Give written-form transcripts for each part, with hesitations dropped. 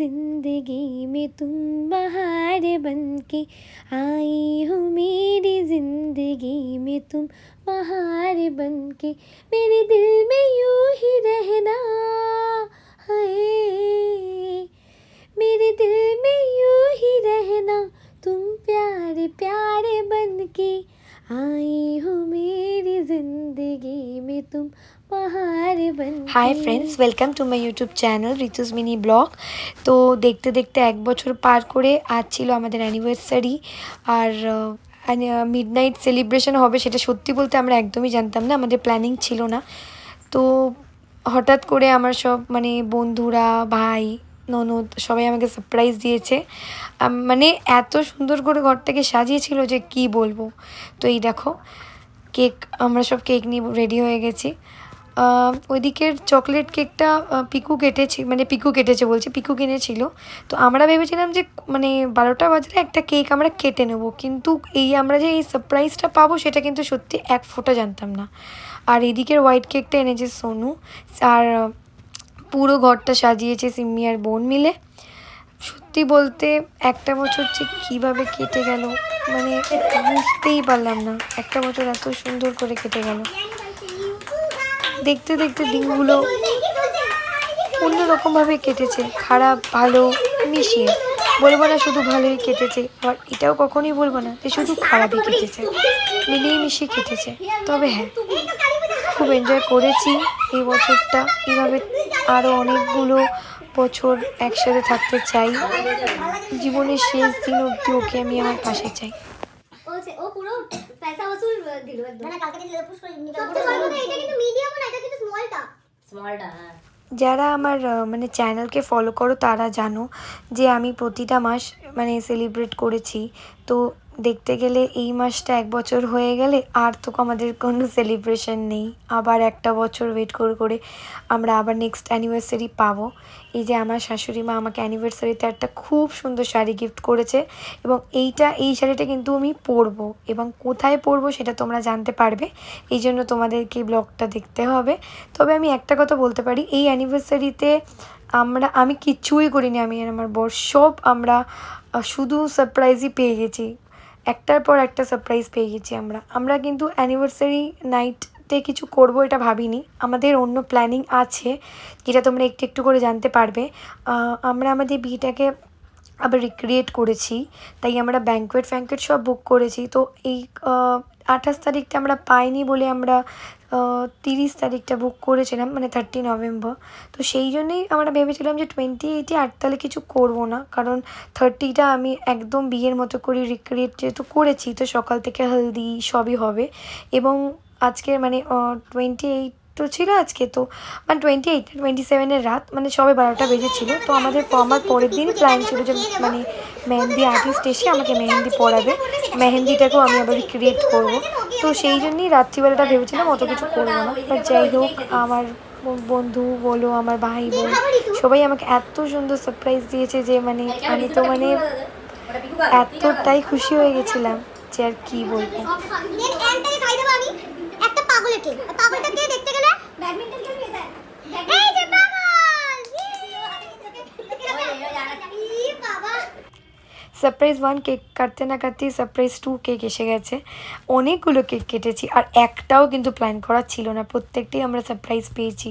जिंदगी में तुम बहार बनके आई हो, मेरी जिंदगी में तुम बहार बनके, मेरे दिल में यूं ही रहना है, मेरे दिल में यूं ही रहना, तुम प्यारे प्यारे बनके आई हो, मेरी जिंदगी में तुम बहार बनके। Hi friends, welcome to my YouTube channel Ritu's mini blog. তো দেখতে দেখতে এক বছর পার করে আজ ছিল আমাদের অ্যানিভার্সারি। আর মিডনাইট সেলিব্রেশন হবে সেটা সত্যি বলতে আমরা একদমই জানতাম না, আমাদের প্ল্যানিং ছিল না। তো হঠাৎ করে আমার সব বন্ধুরা, ভাই, ননদ সবাই আমাকে সারপ্রাইজ দিয়েছে। মানে এত সুন্দর করে ঘরটাকে সাজিয়েছিল যে কি বলবো। তো এই দেখো কেক, আমরা সব কেক নিয়ে রেডি হয়ে গেছি। ওইদিকের চকলেট কেকটা পিকু কেটেছে বলছে, পিকু কিনেছিল। তো আমরা ভেবেছিলাম যে 12টা বাজলে একটা কেক আমরা কেটে নেব, কিন্তু আমরা যে এই সারপ্রাইজটা পাবো সেটা কিন্তু সত্যি এক ফোঁটা জানতাম না। আর এদিকের হোয়াইট কেকটা এনেছে সোনু, আর পুরো ঘরটা সাজিয়েছে সিম্মি আর বোন মিলে। সত্যি বলতে একটা বছর যে কীভাবে কেটে গেল বুঝতেই পারলাম না, একটা বছর এত সুন্দর করে কেটে গেল। দেখতে দেখতে দিনগুলো অন্যরকমভাবে কেটেছে, খারাপ ভালো মিশিয়ে। বলবো না শুধু ভালোই কেটেছে, আবার এটাও কখনোই বলবো না যে শুধু খারাপই কেটেছে, মিলিয়ে মিশিয়ে কেটেছে। তবে হ্যাঁ, খুব এনজয় করেছি এই বছরটা। এভাবে আরও অনেকগুলো বছর একসাথে থাকতে চাই, জীবনের শেষ দিন অবধি ওকে আমি আমার পাশে চাই। যারা আমার চ্যানেলকে ফলো করো তারা জানো যে আমি প্রতিটা মাস সেলিব্রেট করেছি। তো দেখতে গেলে এই মাসটা এক বছর হয়ে গেলে আর তো আমাদের কোনো সেলিব্রেশন নেই। আবার একটা বছর ওয়েট করে করে আমরা আবার নেক্সট অ্যানিভার্সারি পাবো। এই যে আমার শাশুড়ি মা আমাকে অ্যানিভার্সারিতে একটা খুব সুন্দর শাড়ি গিফট করেছে, এবং এই শাড়িটা কিন্তু আমি পরবো, এবং কোথায় পরবো সেটা তোমরা জানতে পারবে। এই জন্য তোমাদেরকে ব্লগটা দেখতে হবে। তবে আমি একটা কথা বলতে পারি, এই অ্যানিভার্সারিতে আমি কিচ্ছুই করিনি, আমি আর আমার বর সব আমরা শুধু সারপ্রাইজই পেয়ে গেছি, একটার পর একটা সারপ্রাইজ পেয়ে গেছি। আমরা কিন্তু অ্যানিভার্সারি নাইটে কিছু করব এটা ভাবিনি, আমাদের অন্য প্ল্যানিং আছে যেটা তোমরা একটু একটু করে জানতে পারবে। আমরা আমাদের বিয়েটাকে আবার রিক্রিয়েট করেছি, তাই আমরা ব্যাঙ্কোয়েট সব বুক করেছি। তো এই 28 তারিখটা আমরা পাইনি বলে আমরা 30 তারিখটা বুক করেছিলাম, 30 নভেম্বর। তো সেই জন্যেই আমরা ভেবেছিলাম যে 28-এ আর তাহলে কিছু করবো না, কারণ 30টা আমি একদম বিয়ের মতো করে রিক্রিয়েট যেহেতু করেছি, তো সকাল থেকে হলদি সবই হবে। এবং আজকে 28 তো ছিল আজকে, তো 27-এর রাত, সবে 12টা বেজেছিল। তো আমার পরের দিনই প্ল্যান ছিল যে মেহেন্দি আর্টিস্ট এসে আমাকে মেহেন্দি পরাবে, মেহেন্দিটাকেও আমি আবার রিক্রিয়েট করবো। তো সেই জন্যই রাত্রিবেলাটা ভেবেছিলাম অত কিছু করবো না। বাট যাই হোক, আমার বন্ধু বলো, আমার ভাই বোন সবাই আমাকে এত সুন্দর সারপ্রাইজ দিয়েছে যে আমি তো এতটাই খুশি হয়ে গেছিলাম যে আর কি বলবো। সারপ্রাইজ 1 কেক কাটতে না কাটতেই সারপ্রাইজ 2 কেক এসে গেছে। অনেকগুলো কেক কেটেছি, আর একটাও কিন্তু প্ল্যান করা ছিল না, প্রত্যেকটাই আমরা সারপ্রাইজ পেয়েছি।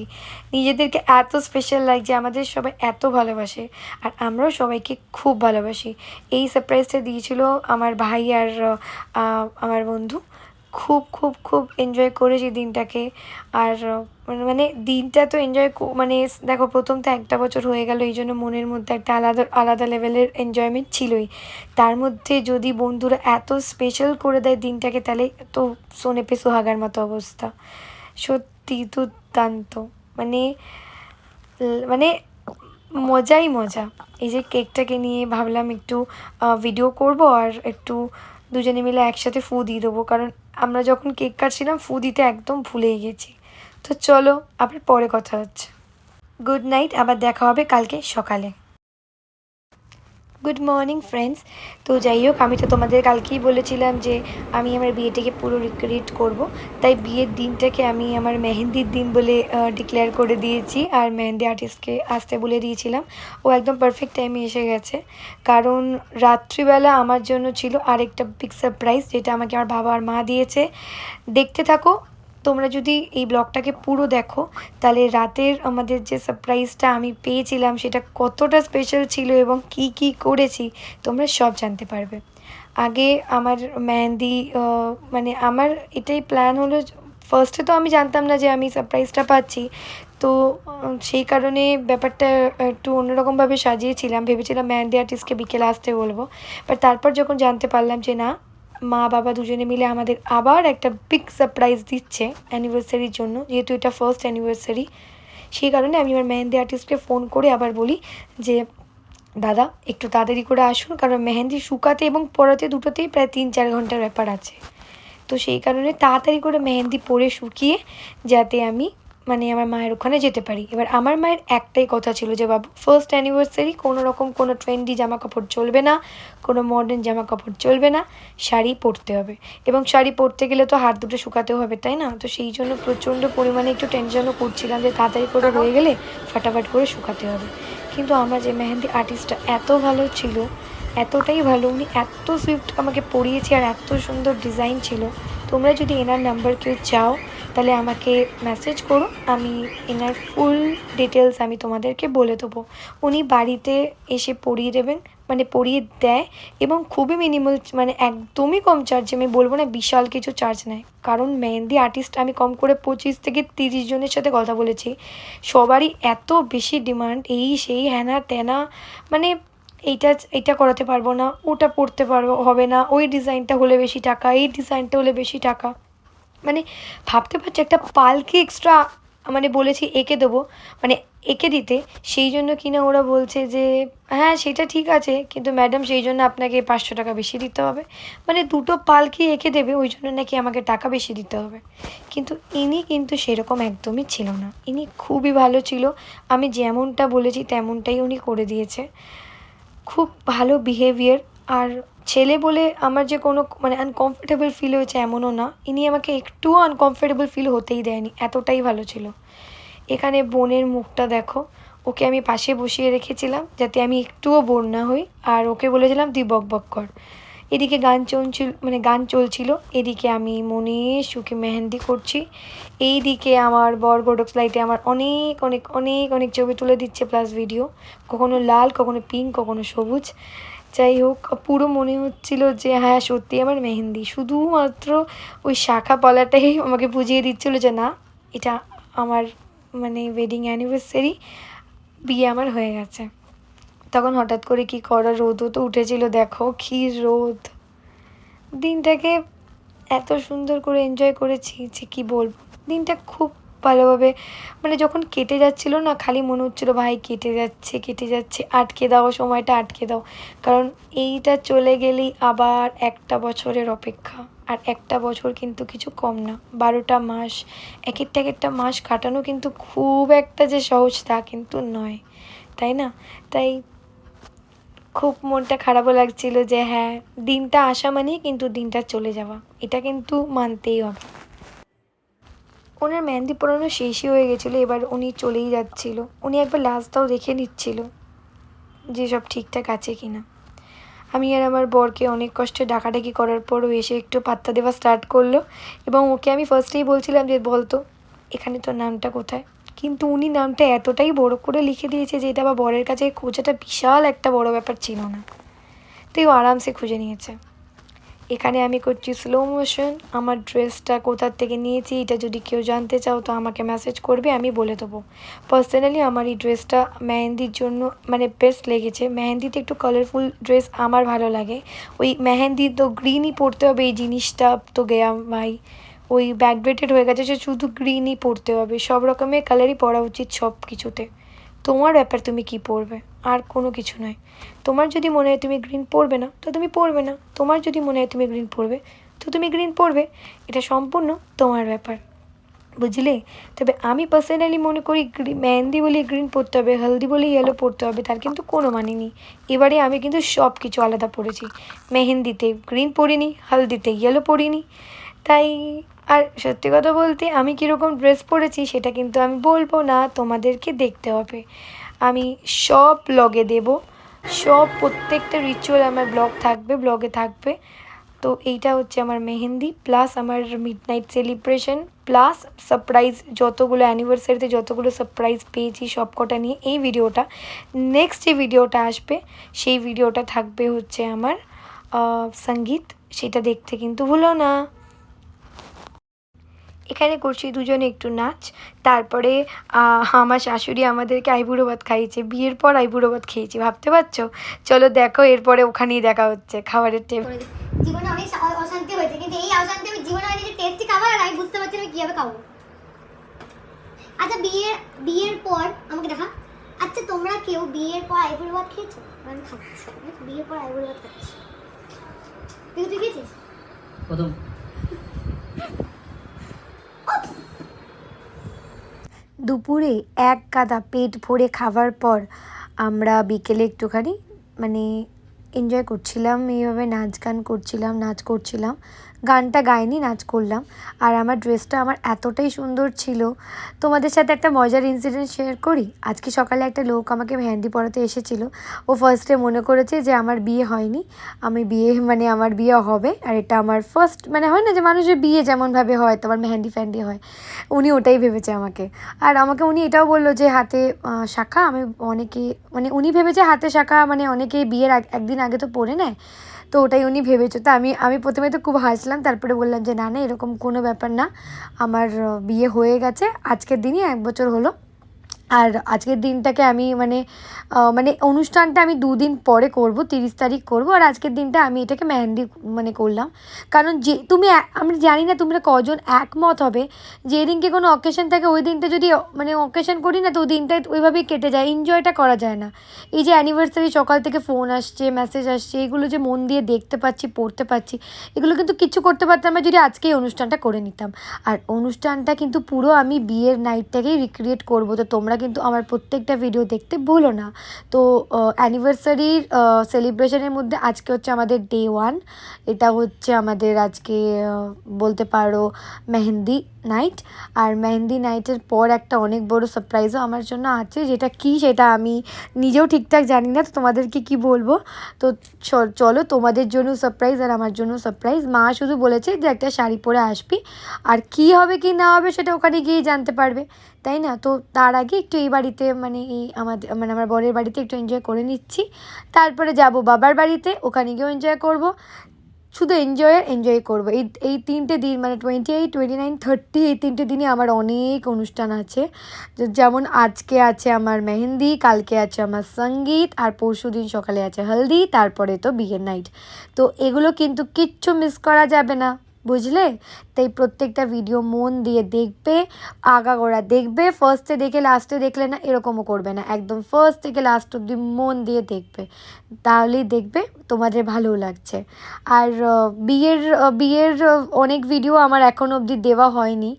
নিজেদেরকে এত স্পেশাল লাগছে, আমাদের সবাই এত ভালোবাসে, আর আমরাও সবাইকে খুব ভালোবাসি। এই সারপ্রাইজটা দিয়েছিল আমার ভাই আর আমার বন্ধু। খুব খুব খুব এনজয় করেছি দিনটাকে। আর দিনটা তো এনজয় দেখো, প্রথম তো একটা বছর হয়ে গেল, এই জন্য মনের মধ্যে একটা আলাদা আলাদা লেভেলের এনজয়মেন্ট ছিলই। তার মধ্যে যদি বন্ধুরা এত স্পেশাল করে দেয় দিনটাকে, তাহলে তো সোনে পে সোহাগার মতো অবস্থা। সত্যি দুর্দান্ত, মজাই মজা। এই যে কেকটাকে নিয়ে ভাবলাম একটু ভিডিও করব, আর একটু দুজনে মিলে একসাথে ফু দিয়ে দেবো, কারণ আমরা যখন কেক কাটছিলাম ফু দিতে একদম ভুলেই গেছি। তো চলো আবার পরে কথা হচ্ছে। গুড নাইট, আবার দেখা হবে কালকে সকালে। Good morning friends. তো যাই হোক, আমি তো তোমাদের কালকেই বলেছিলাম যে আমি আমার বিয়েটাকে পুরো রিক্রিয়েট করব। তাই বিয়ের দিনটাকে আমি আমার মেহেন্দির দিন বলে ডিক্লেয়ার করে দিয়েছি, আর মেহেন্দি আর্টিস্টকে আসতে বলে দিয়েছিলাম। ও একদম পারফেক্ট টাইমে এসে গেছে, কারণ রাত্রিবেলা আমার জন্য ছিল আরেকটা বিগ সারপ্রাইজ, যেটা আমাকে আমার বাবা আর মা দিয়েছে। দেখতে থাকো, তোমরা যদি এই ব্লগটাকে পুরো দেখো তাহলে রাতের আমাদের যে সারপ্রাইজটা আমি পেয়েছিলাম সেটা কতটা স্পেশাল ছিল এবং কি কি করেছি তোমরা সব জানতে পারবে। আগে আমার মেহেন্দি মানে আমার এটাই প্ল্যান হলো, ফার্স্টে তো আমি জানতাম না যে আমি সারপ্রাইজটা পাচ্ছি। তো সেই কারণে ব্যাপারটা একটু অন্যরকমভাবে সাজিয়েছিলাম, ভেবেছিলাম মেহেন্দি আর্টিস্টকে বিকেলে আসতে বলবো। বাট তারপর যখন জানতে পারলাম যে না, মা বাবা দুজনে মিলে আমাদের আবার একটা বিগ সারপ্রাইজ দিচ্ছে অ্যানিভার্সারির জন্য, যেহেতু এটা ফার্স্ট অ্যানিভার্সারি, সেই কারণে আমি আমার মেহেন্দি আর্টিস্টকে ফোন করে আবার বলি যে দাদা একটু তাড়াতাড়ি করে আসুন, কারণ মেহেন্দি শুকাতে এবং পরাতে দুটোতেই প্রায় 3-4 ঘন্টার ব্যাপার আছে। তো সেই কারণে তাড়াতাড়ি করে মেহেন্দি পরে শুকিয়ে যাতে আমি মানে আমার মায়ের ওখানে যেতে পারি। এবার আমার মায়ের একটাই কথা ছিল যে বাবু, ফার্স্ট অ্যানিভার্সারি, কোনো রকম কোনো ট্রেন্ডি জামা কাপড় চলবে না, কোনো মডার্ন জামা কাপড় চলবে না, শাড়ি পরতে হবে। এবং শাড়ি পরতে গেলে তো হাত দুটো শুকাতেও হবে, তাই না? তো সেই জন্য প্রচণ্ড পরিমাণে একটু টেনশনও করছিলাম যে তাড়াতাড়ি করে হয়ে গেলে ফাটাফাট করে শুকাতে হবে। কিন্তু আমার যে মেহেন্দি আর্টিস্টটা এত ভালো ছিল, এতটাই ভালো, উনি এত সুইফট আমাকে পরিয়েছে আর এত সুন্দর ডিজাইন ছিল। তোমরা যদি এনার নাম্বার কেউ চাও তাহলে আমাকে মেসেজ করো, আমি এনার ফুল ডিটেলস আমি তোমাদেরকে বলে দেবো। উনি বাড়িতে এসে পরিয়ে দেবেন, মানে পরিয়ে দেয়, এবং খুবই মিনিমাল, মানে একদমই কম চার্জে, আমি বলবো না বিশাল কিছু চার্জ নেয়। কারণ মেহেন্দি আর্টিস্ট আমি কম করে 25 থেকে 30 জনের সাথে কথা বলেছি, সবারই এত বেশি ডিমান্ড, এই সেই হ্যানা ত্যানা, মানে এইটা করাতে পারবো না, ওটা পরতে পারবো হবে না, ওই ডিজাইনটা হলে বেশি টাকা, এই ডিজাইনটা হলে বেশি টাকা, মানে ভাবতে পারছি একটা পালকি এক্সট্রা মানে বলেছি এঁকে দেবো, মানে এঁকে দিতে। সেই জন্য কিনা ওরা বলছে যে হ্যাঁ সেটা ঠিক আছে, কিন্তু ম্যাডাম সেই জন্য আপনাকে 500 টাকা বেশি দিতে হবে, মানে দুটো পালকি এঁকে দেবে ওই জন্য নাকি আমাকে টাকা বেশি দিতে হবে। কিন্তু ইনি কিন্তু সেরকম একদমই ছিল না, ইনি খুবই ভালো ছিল, আমি যেমনটা বলেছি তেমনটাই উনি করে দিয়েছে। খুব ভালো বিহেভিয়ার, আর ছেলে বলে আমার যে কোনো মানে আনকমফোর্টেবল ফিল হয়েছে এমনও না, ইনি আমাকে একটুও আনকমফোর্টেবল ফিল হতেই দেয়নি, এতটাই ভালো ছিল। এখানে বোনের মুখটা দেখো, ওকে আমি পাশে বসিয়ে রেখেছিলাম যাতে আমি একটুও বোর না হই, আর ওকে বলেছিলাম তুই বক বক কর। এদিকে গান চলছিল, এদিকে আমি মনে সুখে মেহেন্দি করছি, এই দিকে আমার বর গোডক্স লাইটে আমার অনেক অনেক অনেক অনেক ছবি তুলে দিচ্ছে প্লাস ভিডিও, কখনো লাল, কখনো পিঙ্ক, কখনো সবুজ। যাই হোক, পুরো মনে হচ্ছিল যে হ্যাঁ সত্যি আমার মেহেন্দি, শুধুমাত্র ওই শাখা পলাটাই আমাকে বুঝিয়ে দিচ্ছিলো যে না, এটা আমার মানে ওয়েডিং অ্যানিভার্সারি, বিয়ে আমার হয়ে গেছে। তখন হঠাৎ করে কি করা, রোদও তো উঠেছিল, দেখো কী রোদ। দিনটাকে এত সুন্দর করে এনজয় করেছি যে কী বলবো, দিনটা খুব ভালোভাবে মানে যখন কেটে যাচ্ছিলো না, খালি মনে হচ্ছিলো ভাই কেটে যাচ্ছে কেটে যাচ্ছে, আটকে দাও সময়টা, আটকে দাও। কারণ এইটা চলে গেলেই আবার একটা বছরের অপেক্ষা, আর একটা বছর কিন্তু কিছু কম না, 12টা মাস, এক একটা মাস কাটানো কিন্তু খুব একটা যে সহজ তা কিন্তু নয়, তাই না? তাই খুব মনটা খারাপও লাগছিল যে হ্যাঁ, দিনটা আসা মানেই কিন্তু দিনটা চলে যাওয়া, এটা কিন্তু মানতেই হবে। ওনার মেহেন্দি পরানো শেষই হয়ে গেছিলো, এবার উনি চলেই যাচ্ছিল, উনি একবার লাস্টটাও দেখে নিচ্ছিল যে সব ঠিকঠাক আছে কি না। আমি আর আমার বরকে অনেক কষ্টে ডাকাডাকি করার পরও এসে একটু পাত্তা দেওয়া স্টার্ট করলো, এবং ওকে আমি ফার্স্টেই বলছিলাম যে বলতো এখানে তোর নামটা কোথায়, কিন্তু উনি নামটা এতটাই বড় করে লিখে দিয়েছে যে এটা বা বরের কাছে খোঁজাটা বিশাল একটা বড় ব্যাপার ছিল না, তাই ও আরামসে খুঁজে নিয়েছে। এখানে আমি করছি স্লো মোশন, আমার ড্রেসটা কোথার থেকে নিয়েছি এটা যদি কেউ জানতে চাও তো আমাকে মেসেজ করবে, আমি বলে দেবো। পার্সোনালি আমার এই ড্রেসটা মেহেন্দির জন্য মানে বেস্ট লেগেছে, মেহেন্দিতে একটু কালারফুল ড্রেস আমার ভালো লাগে, ওই মেহেন্দি তো গ্রিনই পরতে হবে, এই জিনিসটা তো গেয়া ভাই ওই ব্যাকডেটেড হয়ে গেছে, যে শুধু গ্রিনই পরতে হবে, সব রকমের কালারই পরা উচিত সব কিছুতে। তোমার ব্যাপার তুমি কি পরবে, আর কোনো কিছু নয়। তোমার যদি মনে হয় তুমি গ্রিন পরবে না তো তুমি পরবে না, তোমার যদি মনে হয় তুমি গ্রিন পরবে তো তুমি গ্রিন পরবে, এটা সম্পূর্ণ তোমার ব্যাপার। বুঝলে। তবে আমি পার্সোনালি মনে করি মেহেন্দি বলে গ্রিন পরতে হবে, হলদি বলে ইয়েলো পরতে হবে, তার কিন্তু কোনো মানে নেই। এবারে আমি কিন্তু সব কিছু আলাদা পরেছি, মেহেন্দিতে গ্রিন পরিনি, হলদিতে ইয়েলো পরিনি। তাই আর সত্যি কথা বলতে আমি কীরকম ড্রেস পরেছি সেটা কিন্তু আমি বলবো না, তোমাদেরকে দেখতে হবে। আমি সব ব্লগে দেব, সব প্রত্যেকটা রিচুয়াল আমার ব্লগে থাকবে। তো এইটা হচ্ছে আমার মেহেন্দি প্লাস আমার মিডনাইট সেলিব্রেশন প্লাস সারপ্রাইজ, যতগুলো অ্যানিভার্সারিতে যতগুলো সারপ্রাইজ পেয়েছি সব কটা নিয়ে এই ভিডিওটা। নেক্সট যে ভিডিওটা আসবে সেই ভিডিওটা থাকবে হচ্ছে আমার সঙ্গীত, সেটা দেখতে কিন্তু ভুলো না। এখানে করছি দুজনে একটু নাচ, তারপরে আমার শাশুড়ি আমাদেরকে আইবুড়ো ভাত খাইয়েছে, বিয়ের পর আইবুড়ো ভাত খেয়েছি, ভাবতে পারছো? চলো দেখো, এরপরে ওখানেই দেখা হচ্ছে খাবারের টেবিল। জীবনে অনেক অশান্তি হয়েছে, কিন্তু এই অশান্তি আমি জীবনে হয়নি যে টেস্টি খাবার, আর আমি বুঝতে পারছি আমি কিভাবে খাবো। আচ্ছা বিয়ের পর আমাকে দেখা। আচ্ছা তোমরা কেউ বিয়ের পর আইবুড়ো ভাত খেয়েছো? আমি খাচ্ছি, বিয়ের পর আইবুড়ো ভাত খাচ্ছি। তুই খেয়েছিস প্রথম? দুপুরে এক গাদা পেট ভরে খাওয়ার পর আমরা বিকেলে একটুখানি মানে এনজয় করছিলাম, এইভাবে নাচ করছিলাম, গানটা গাইনি, নাচ করলাম। আর আমার ড্রেসটা আমার এতটাই সুন্দর ছিল, তোমাদের সাথে একটা মজার ইনসিডেন্ট শেয়ার করি। আজকে সকালে একটা লোক আমাকে মেহেন্দি পরাতে এসেছিলো। ও ফার্স্টে মনে করেছে যে আমার বিয়ে হয়নি, আমার বিয়ে হবে, আর এটা আমার ফার্স্ট হয় না যে মানুষের বিয়ে যেমনভাবে হয় তোমার মেহেন্দি ফ্যান্ডি হয়, উনি ওটাই ভেবেছে আমাকে। আর আমাকে উনি এটাও বললো যে হাতে শাঁখা, উনি ভেবেছে হাতে শাঁখা অনেকে বিয়ের একদিন আগে তো পরে নেয়, তো ওটাই উনি ভেবেছো। তো আমি প্রথমে তো খুব হাসলাম, তারপরে বললাম যে না না এরকম কোনো ব্যাপার না, আমার বিয়ে হয়ে গেছে, আজকের দিনই 1 বছর হলো। আর আজকের দিনটাকে আমি অনুষ্ঠানটা আমি 2 দিন পরে করব, 30 তারিখ করব, আর আজকের দিনটা আমি এটাকে মেহেন্দি করলাম। কারণ যে আমি জানি না তোমরা কজন একমত হবে, যেদিনকে কোনো অকেশন থাকে ওই দিনটা যদি অকেশন করি না, তো ওই দিনটা ওইভাবেই কেটে যায়, এনজয়টা করা যায় না। এই যে অ্যানিভার্সারি সকাল থেকে ফোন আসছে, মেসেজ আসছে, এগুলো যে মন দিয়ে দেখতে পাচ্ছি, পড়তে পাচ্ছি, এগুলো কিন্তু কিচ্ছু করতে পারতাম না যদি আজকেই অনুষ্ঠানটা করে নিতাম। আর অনুষ্ঠানটা কিন্তু পুরো আমি বিয়ের নাইটটাকেই রিক্রিয়েট করবো, তো তোমরা কিন্তু আমার প্রত্যেকটা ভিডিও দেখতে ভুলো না। তো অ্যানিভার্সারির সেলিব্রেশনের মধ্যে আজকে হচ্ছে আমাদের ডে 1, এটা হচ্ছে আমাদের আজকে বলতে পারো মেহেন্দি নাইট। আর মেহেন্দি নাইটের পর একটা অনেক বড় সারপ্রাইজও আমার জন্য আছে, যেটা কি সেটা আমি নিজেও ঠিকঠাক জানি না, তো তোমাদেরকে কি বলবো। তো চলো, তোমাদের জন্য সারপ্রাইজ আর আমার জন্য সারপ্রাইজ। মা শুধু বলেছে যে একটা শাড়ি পরে আসবি, আর কি হবে কি না হবে সেটা ওখানে গিয়েই জানতে পারবে, তাই না? তো তার আগে একটু এই বাড়িতে এই আমাদের আমার বরের বাড়িতে একটু এনজয় করে নিচ্ছি, তারপরে যাব বাবার বাড়িতে, ওখানে গিয়েও এনজয় করব। শুধু এনজয় করবো এই 3টে দিন, 28, 29, 30, এই 3টে দিনই আমার অনেক অনুষ্ঠান আছে। যেমন আজকে আছে আমার মেহেন্দি, কালকে আছে আমার সঙ্গীত, আর পরশু দিন সকালে আছে হলদি, তারপরে তো বিয়ের নাইট। তো এগুলো কিন্তু কিচ্ছু মিস করা যাবে না, বুঝলে? তাই প্রত্যেকটা ভিডিও মন দিয়ে দেখবে, আগাগোড়া দেখবে, ফার্স্টে দেখে লাস্টে দেখলে না এরকমও করবে না, একদম ফার্স্ট থেকে লাস্ট অবধি মন দিয়ে দেখবে, তাহলেই দেখবে তোমাদের ভালো লাগছে। আর বিয়ের অনেক ভিডিও আমার এখনও অবধি দেওয়া হয়নি,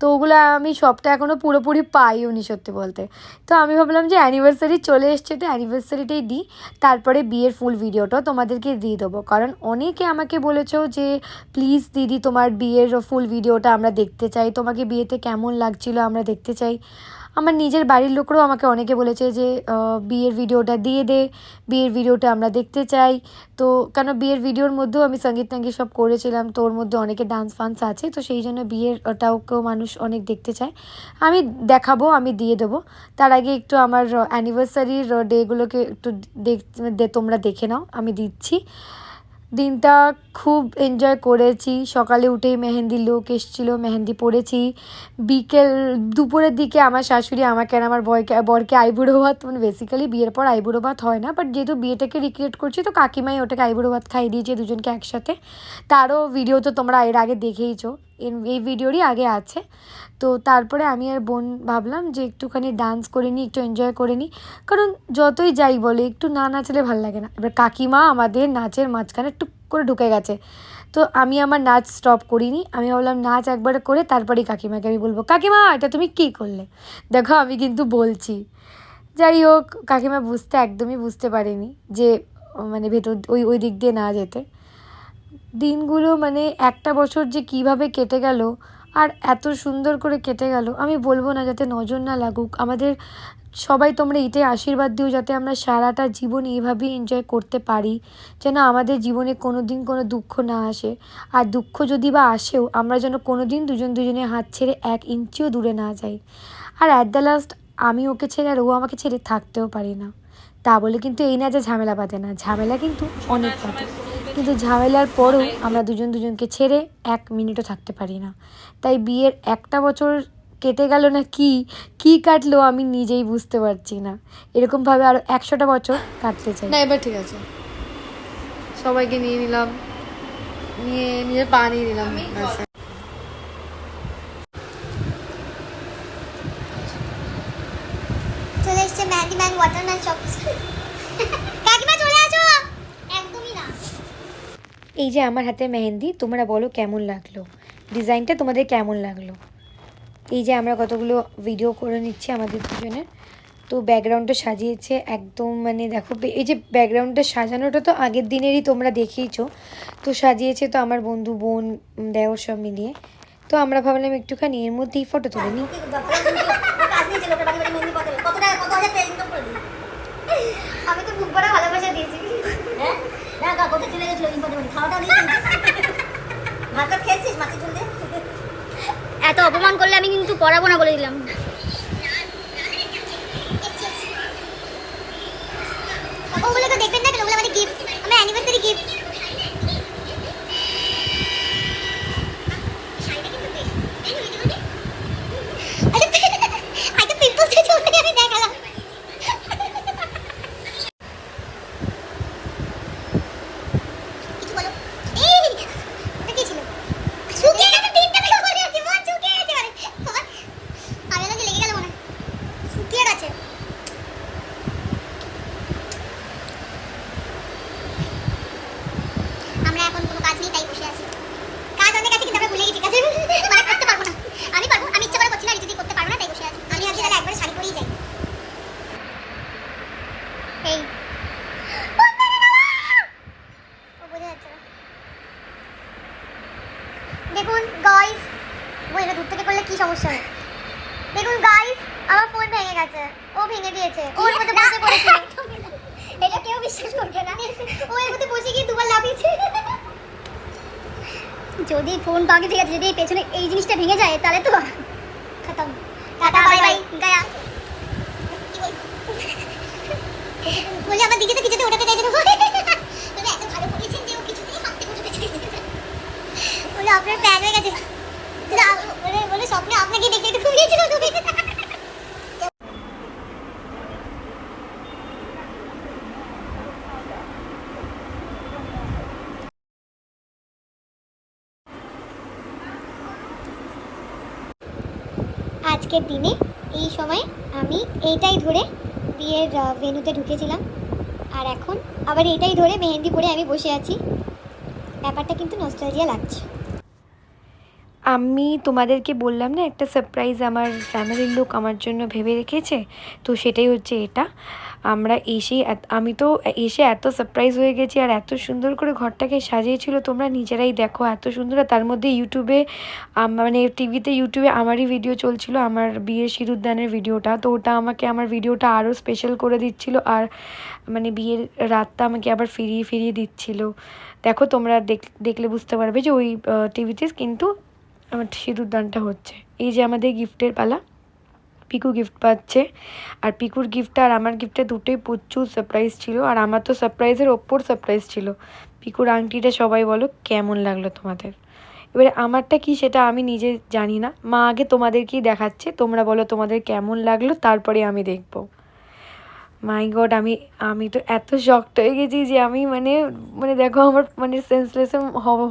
তো ওগুলো আমি সবটা এখনও পুরোপুরি পাইও নি সত্যি বলতে। তো আমি ভাবলাম যে অ্যানিভার্সারি চলে এসছে, তো অ্যানিভার্সারিটাই দিই, তারপরে বিয়ের ফুল ভিডিওটাও তোমাদেরকে দিয়ে দেবো। কারণ অনেকে আমাকে বলেছো যে প্লিজ দিদি তোমার বিয়ের ফুল ভিডিওটা আমরা দেখতে চাই, তোমাকে বিয়েতে কেমন লাগছিল আমরা দেখতে চাই। আমার নিজের বাড়ির লোকরাও আমাকে অনেকে বলেছে যে বিয়ের ভিডিওটা দিয়ে দে, বিয়ের ভিডিওটা আমরা দেখতে চাই। তো কেন বিয়ের ভিডিওর মধ্যেও আমি সঙ্গীত সব করেছিলাম, তো ওর মধ্যে অনেকে ডান্স ফান্স আছে, তো সেই জন্য বিয়ের ওটাকেও মানুষ অনেক দেখতে চায়। আমি দেখাবো, আমি দিয়ে দেবো। তার আগে একটু আমার অ্যানিভার্সারির ডেগুলোকে একটু তোমরা দেখে নাও, আমি দিচ্ছি। দিনটা খুব এনজয় করেছি, সকালে উঠেই মেহেন্দির লোক এসেছিলো, মেহেন্দি পরেছি। দুপুরের দিকে আমার শাশুড়ি আমাকে আর আমার বরকে আইবুড়ো ভাত, বেসিক্যালি বিয়ের পর আইবুড়ো ভাত হয় না, বাট যেহেতু বিয়েটাকে রিক্রিয়েট করছি তো কাকিমাই ওটাকে আইবুড়ো ভাত খাইয়ে দিয়েছে দুজনকে একসাথে। তারও ভিডিও তো তোমরা এর আগে দেখেইছো, এই ভিডিওরই আগে আছে। তো তারপরে আমি আর বোন ভাবলাম যে একটুখানি ডান্স করে নিই, একটু এনজয় করে নিই, কারণ যতই যাই বলে একটু না নাচলে ভালো লাগে না। এবার কাকিমা আমাদের নাচের মাঝখানে টুক করে ঢুকে গেছে। তো আমি আমার নাচ স্টপ করিনি, আমি ভাবলাম নাচ একবার করে তারপরেই কাকিমাকে আমি বলবো, কাকিমা এটা তুমি কী করলে, দেখো আমি কিন্তু বলছি। যাই হোক, কাকিমা একদমই বুঝতে পারেনি যে মানে ভেতর ওই দিক দিয়ে না যেতে। দিনগুলো মানে একটা বছর যে কিভাবে কেটে গেল, আর এত সুন্দর করে কেটে গেল, আমি বলবো না যাতে নজর না লাগুক। আমাদের সবাই তোমরা এটাই আশীর্বাদ দিও যাতে আমরা সারাটা জীবন এইভাবেই এনজয় করতে পারি, যেন আমাদের জীবনে কোনো দিন কোনো দুঃখ না আসে। আর দুঃখ যদি বা আসেও, আমরা যেন কোনো দিন দুজনের হাত ছেড়ে 1 ইঞ্চিও দূরে না যাই। আর অ্যাট দ্য লাস্ট আমি ওকে ছেড়ে আর ও আমাকে ছেড়ে থাকতেও পারি না। তা বলে কিন্তু এই না যে ঝামেলা বাঁধে না, ঝামেলা কিন্তু অনেক বাঁধে, কিন্তু ঝামেলার পরও আমরা দুজনকে ছেড়ে 1 মিনিটও থাকতে পারি না। তাই বিয়ের একটা বছর কেটে গেল না কি কাটলো আমি নিজেই বুঝতে পারছি না। এরকমভাবে আরও 100টা বছর কাটতে চাই না। এবার ঠিক আছে, সবাইকে নিয়ে নিলাম, নিয়ে নিজের পা নিয়ে নিলাম। চলে এসছে মেহেন্দি ম্যান, ওয়াটারম্যান সব কিছু। কাকিমা চলে আসো। একদমই না। এই যে আমার হাতে মেহেন্দি, তোমরা বলো কেমন লাগলো, ডিজাইনটা তোমাদের কেমন লাগলো। এই যে আমরা কতগুলো ভিডিও করে নিচ্ছি আমাদের দুজনের। তো ব্যাকগ্রাউন্ডটা সাজিয়েছে একদম, মানে দেখো এই যে ব্যাকগ্রাউন্ডটা সাজানোটা তো আগের দিনেরই তোমরা দেখিয়েছো। তো সাজিয়েছে তো আমার বন্ধু, বোন, দেওর সব মিলিয়ে। তো আমরা ভাবলাম একটুখানি এর মধ্যেই ফটো তুলে নিই। আমি তো বুক ভরা ভালোবাসা দিয়েছি। এত অপমান করলে আমি কিন্তু পড়াবো না বলে দিলাম। ওগুলো তো দেখবেন না, ওগুলো আমাদের গিফট, আমার অ্যানিভার্সারি গিফট। আমরা এখন কোনো কাজ নেই তাই বসে আছি। কাজ অনেক আছে কিন্তু আমরা ভুলে গেছি কাজে মানে করতে পারবো না। আমি পারবো, আমি ইচ্ছা করে করছি না, যদি করতে পারবো না তাই বসে আছি। আমি আজকে তাহলে একবার শাড়ি পরেই যাই। এই ও বোঝা যাচ্ছে না। দেখুন গাইস, ও এটা দূর থেকে করলে কি সমস্যা হয়। দেখুন গাইস, আমার ফোন ভেঙে গেছে, ও ভেঙে দিয়েছে, ওর মধ্যে বসে পড়েছিল। এটা কেউ বিশ্বাস করবে না। ও এর মধ্যে বসে গিয়ে দুবার লাফিয়েছে। যদি ফোন তো আগে ঠিক আছে, যদি পেছনে এই জিনিসটা ভেঙে যায় তাহলে তো খতম। টাটা বাই বাই গায়া। বলে আমার দিকে তো কিছুতে ওঠাতে চাইছে না। বলে এত ভালো করেছেন যে ও কিছুতেই হাত থেকে উঠতে চাইছে না। বলে আপনার প্যান হয়ে গেছে। বলে স্বপ্নে আপনাকে দেখতে একটু ঘুমিয়েছিল তুমি। আজকের দিনে এই সময় আমি এইটাই ধরে বিয়ের ভেন্যুতে ঢুকেছিলাম, আর এখন আবার এইটাই ধরে মেহেন্দি পরে আমি বসে আছি। ব্যাপারটা কিন্তু নস্টালজিয়া লাগছে। আমি তোমাদেরকে বললাম না একটা সারপ্রাইজ আমার ফ্যামিলির লোক আমার জন্য ভেবে রেখেছে, তো সেটাই হচ্ছে এটা। আমি তো এসে এত সারপ্রাইজ হয়ে গেছি, আর এত সুন্দর করে ঘরটাকে সাজিয়েছিল তোমরা নিজেরাই দেখো, এত সুন্দর। আর তার মধ্যে ইউটিউবে মানে ইউটিউবে আমারই ভিডিও চলছিল, আমার বিয়ের সিঁদুরদানের ভিডিওটা। তো ওটা আমাকে আমার ভিডিওটা আরও স্পেশাল করে দিচ্ছিল, আর মানে বিয়ের রাতটা আমাকে আবার ফিরিয়ে দিচ্ছিল। দেখো তোমরা দেখলে বুঝতে পারবে যে ওই টিভিতে কিন্তু আমার সিঁদুরদানটা হচ্ছে। এই যে আমাদের গিফটের পালা, পিকু গিফট পাচ্ছে, আর পিকুর গিফটটা আর আমার গিফটটা দুটোই প্রচুর সারপ্রাইজ ছিল, আর আমার তো সারপ্রাইজের ওপর সারপ্রাইজ ছিল। পিকুর আংটিটা সবাই বলো কেমন লাগলো তোমাদের। এবারে আমারটা কি সেটা আমি নিজে জানি না, মা আগে তোমাদেরকেই দেখাচ্ছে, তোমরা বলো তোমাদের কেমন লাগলো, তারপরে আমি দেখবো। মাই গড, আমি তো এত শকড হয়ে গেছি যে আমি মানে দেখো আমার মানে সেন্সলেস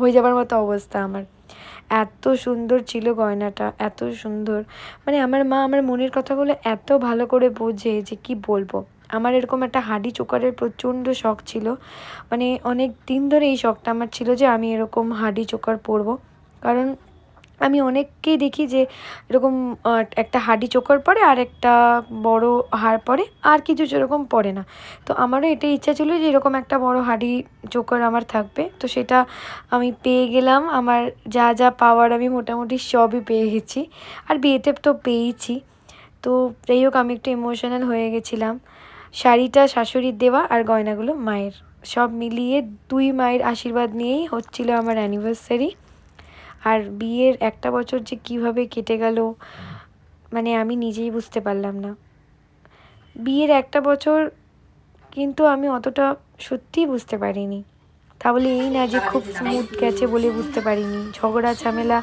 হয়ে যাবার মতো অবস্থা আমার। এত সুন্দর ছিল গয়নাটা, এত সুন্দর, মানে আমার মা আমার মনের কথাগুলো এত ভালো করে বোঝে যে কি বলবো। আমার এরকম একটা হাঁড়ি চোকারের প্রচণ্ড শখ ছিল, মানে অনেক দিন ধরে এই শখটা আমার ছিল যে আমি এরকম হাঁড়ি চোকার পরবো। কারণ আমি অনেককেই দেখি যে এরকম একটা হাঁড়ি চোকার পরে আর একটা বড় হার পরে, আর কিছু সেরকম পরে না। তো আমারও এটাই ইচ্ছা ছিল যে এরকম একটা বড় হাঁড়ি চোকার আমার থাকবে। তো সেটা আমি পেয়ে গেলাম, আমার যা যা পাওয়ার আমি মোটামুটি সবই পেয়ে গেছি, আর বিয়েতে তো পেয়েইছি। তো যাই হোক, আমি একটু ইমোশনাল হয়ে গেছিলাম। শাড়িটা শাশুড়ির দেওয়া আর গয়নাগুলো মায়ের, সব মিলিয়ে 2 মায়ের আশীর্বাদ নিয়েই হচ্ছিল আমার অ্যানিভার্সারি। আর বিয়ের একটা বছর যে কিভাবে কেটে গেল মানে আমি নিজেই বুঝতে পারলাম না। বিয়ের একটা বছর কিন্তু আমি অতটা সত্যিই বুঝতে পারিনি। তাহলে এই না যে খুব স্মুথ গেছে বলে বুঝতে পারিনি, ঝগড়া ঝামেলা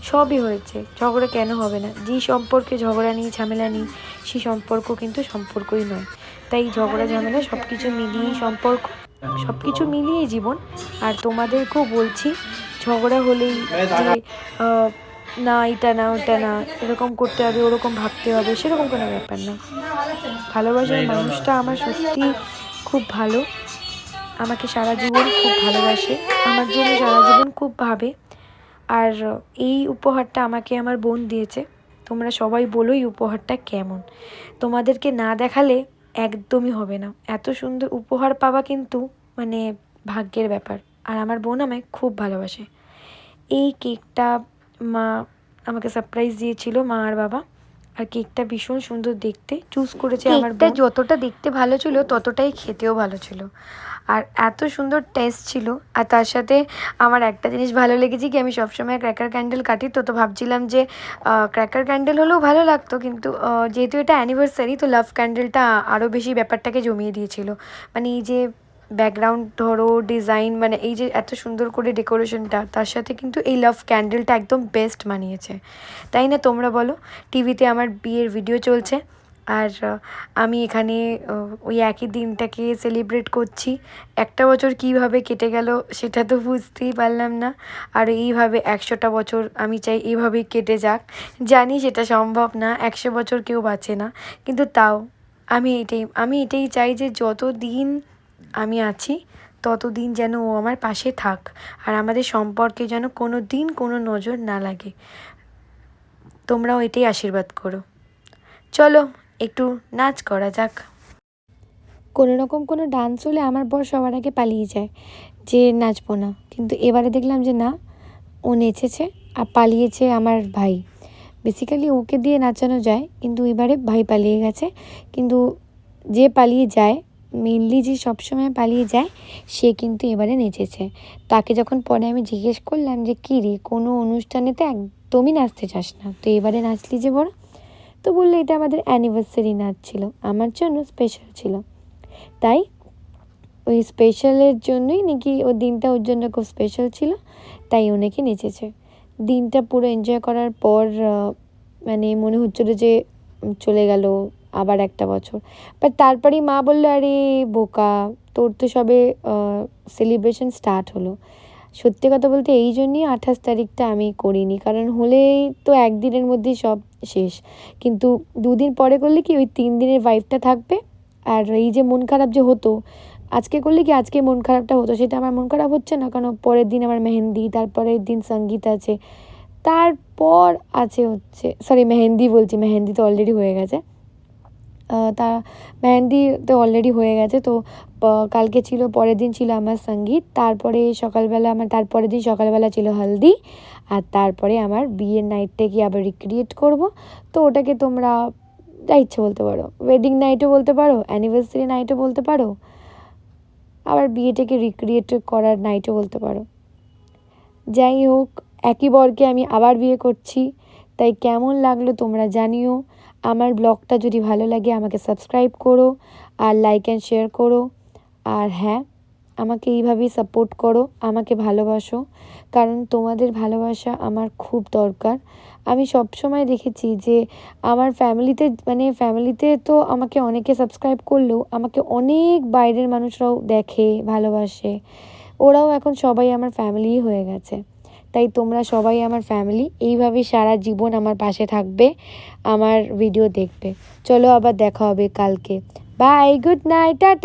সবই হয়েছে। ঝগড়া কেন হবে না? যেই সম্পর্কে ঝগড়া নেই ঝামেলা নেই সেই সম্পর্ক কিন্তু সম্পর্কই নয়। তাই ঝগড়া ঝামেলা সব কিছু মিলিয়েই সম্পর্ক, সব কিছু মিলিয়েই জীবন। আর তোমাদেরকেও বলছি, ঝগড়া হলেই যে না এটা না ওটা না, এরকম করতে হবে ওরকম ভাবতে হবে, সেরকম কোনো ব্যাপার না। ভালোবাসার মানুষটা আমার সত্যি খুব ভালো, আমাকে সারা জীবন খুব ভালোবাসে, আমার জন্য সারা জীবন খুব ভাবে। আর এই উপহারটা আমাকে আমার বোন দিয়েছে। তোমরা সবাই বলো এই উপহারটা কেমন। তোমাদেরকে না দেখালে একদমই হবে না। এত সুন্দর উপহার পাওয়া কিন্তু মানে ভাগ্যের ব্যাপার। আর আমার বোন আমায় খুব ভালোবাসে। এই কেকটা মা আমাকে সারপ্রাইজ দিয়েছিল, মা আর বাবা। আর কেকটা ভীষণ সুন্দর দেখতে, চুজ করেছে আমার বোন। যতটা দেখতে ভালো ছিল ততটাই খেতেও ভালো ছিল, আর এত সুন্দর টেস্ট ছিল। আর তার সাথে আমার একটা জিনিস ভালো লেগেছে কি, আমি সবসময় ক্র্যাকার ক্যান্ডেল কাটি, তো ভাবছিলাম যে ক্র্যাকার ক্যান্ডেল হলেও ভালো লাগতো, কিন্তু যেহেতু এটা অ্যানিভার্সারি তো লাভ ক্যান্ডেলটা আরও বেশি ব্যাপারটাকে জমিয়ে দিয়েছিল। মানে এই যে ব্যাকগ্রাউন্ড ধরো, ডিজাইন, মানে এই যে এত সুন্দর করে ডেকোরেশনটা, তার সাথে কিন্তু এই লাভ ক্যান্ডেলটা একদম বেস্ট মানিয়েছে, তাই না? তোমরা বলো। টিভিতে আমার বিয়ের ভিডিও চলছে, আর আমি এখানে ওই একই দিনটাকে সেলিব্রেট করছি। একটা বছর কিভাবে কেটে গেল সেটা তো বুঝতেই পারলাম না। আর এইভাবে 100টা বছর আমি চাই এইভাবেই কেটে যাক। জানি সেটা সম্ভব না, 100 বছর কেউ বাঁচে না, কিন্তু তাও আমি এটাই চাই যে যত দিন আমি আছি ততদিন যেন ও আমার পাশে থাক, আর আমাদের সম্পর্কে যেন কোনো দিন কোনো নজর না লাগে। তোমরাও এটাই আশীর্বাদ করো। চলো একটু নাচ করা যাক। কোনো রকম কোনো ডান্স হলে আমার বর সবার আগে পালিয়ে যায় যে নাচবো না, কিন্তু এবারে দেখলাম যে না, ও নেচেছে আর পালিয়েছে আমার ভাই। বেসিক্যালি ওকে দিয়ে নাচানো যায়, কিন্তু এবারে ভাই পালিয়ে গেছে। কিন্তু যে পালিয়ে যায়, মেনলি যে সবসময় পালিয়ে যায়, সে কিন্তু এবারে নেচেছে। তাকে যখন পরে আমি জিজ্ঞেস করলাম যে কী রে, কোনো অনুষ্ঠানে তো একদমই নাচতে চাস না, তো এবারে নাচলি যে বড়? তো বললো এটা আমাদের অ্যানিভার্সারি নাচ ছিল, আমার জন্য স্পেশাল ছিল। তাই ওই স্পেশালের জন্যই নাকি ওই দিনটা ওর জন্য খুব স্পেশাল ছিল, তাই ও নাকি নেচেছে। দিনটা পুরো এনজয় করার পর মানে মনে হচ্ছিলো যে চলে গেল আবার একটা বছর। বাট তারপরেই মা বললো, আরে বোকা, তোর তো সবে সেলিব্রেশন স্টার্ট হলো। সত্যি কথা বলতে এই জন্যই 28 তারিখটা আমি করিনি, কারণ হলেই তো একদিনের মধ্যেই সব শেষ। কিন্তু 2 দিন পরে করলে কি ওই 3 দিনের ভাইবটা থাকবে। আর এই যে মন খারাপ যে হতো, আজকে করলে কি আজকে মন খারাপটা হতো, সেটা আমার মন খারাপ হচ্ছে না, কারণ পরের দিন আমার মেহেন্দি, তারপরের দিন সঙ্গীত আছে, তারপর আছে হচ্ছে মেহেন্দি তো অলরেডি হয়ে গেছে। তা মেহেন্দি তো অলরেডি হয়ে গেছে, তো কালকে ছিল, পরের দিন ছিল আমার সঙ্গীত, তারপরে সকালবেলা তারপরের দিন সকালবেলা ছিল হলদি, আর তারপরে আমার বিয়ের নাইটটাকে আবার রিক্রিয়েট করব। তো ওটাকে তোমরা যা ইচ্ছে বলতে পারো, ওয়েডিং নাইটও বলতে পারো, অ্যানিভার্সারি নাইটও বলতে পারো, আবার বিয়েটাকে রিক্রিয়েট করার নাইটও বলতে পারো। যাই হোক, একই বরকে আমি আবার বিয়ে করছি, তাই কেমন লাগলো তোমরা জানিও। আমার ব্লগটা যদি ভালো লাগে আমাকে সাবস্ক্রাইব করো আর লাইক অ্যান্ড শেয়ার করো। আর হ্যাঁ, আমাকে এইভাবেই সাপোর্ট করো, আমাকে ভালোবাসো, কারণ তোমাদের ভালোবাসা আমার খুব দরকার। আমি সবসময় দেখেছি যে আমার ফ্যামিলিতে তো আমাকে অনেকে সাবস্ক্রাইব করলেও আমাকে অনেক বাইরের মানুষরাও দেখে, ভালোবাসে। ওরাও এখন সবাই আমার ফ্যামিলিই হয়ে গেছে। তাই তোমরা সবাই আমার ফ্যামিলি, এইভাবেই সারা জীবন আমার পাশে থাকবে, আমার ভিডিও দেখবে। চলো আবার দেখা হবে কালকে। Bye, good night, tata.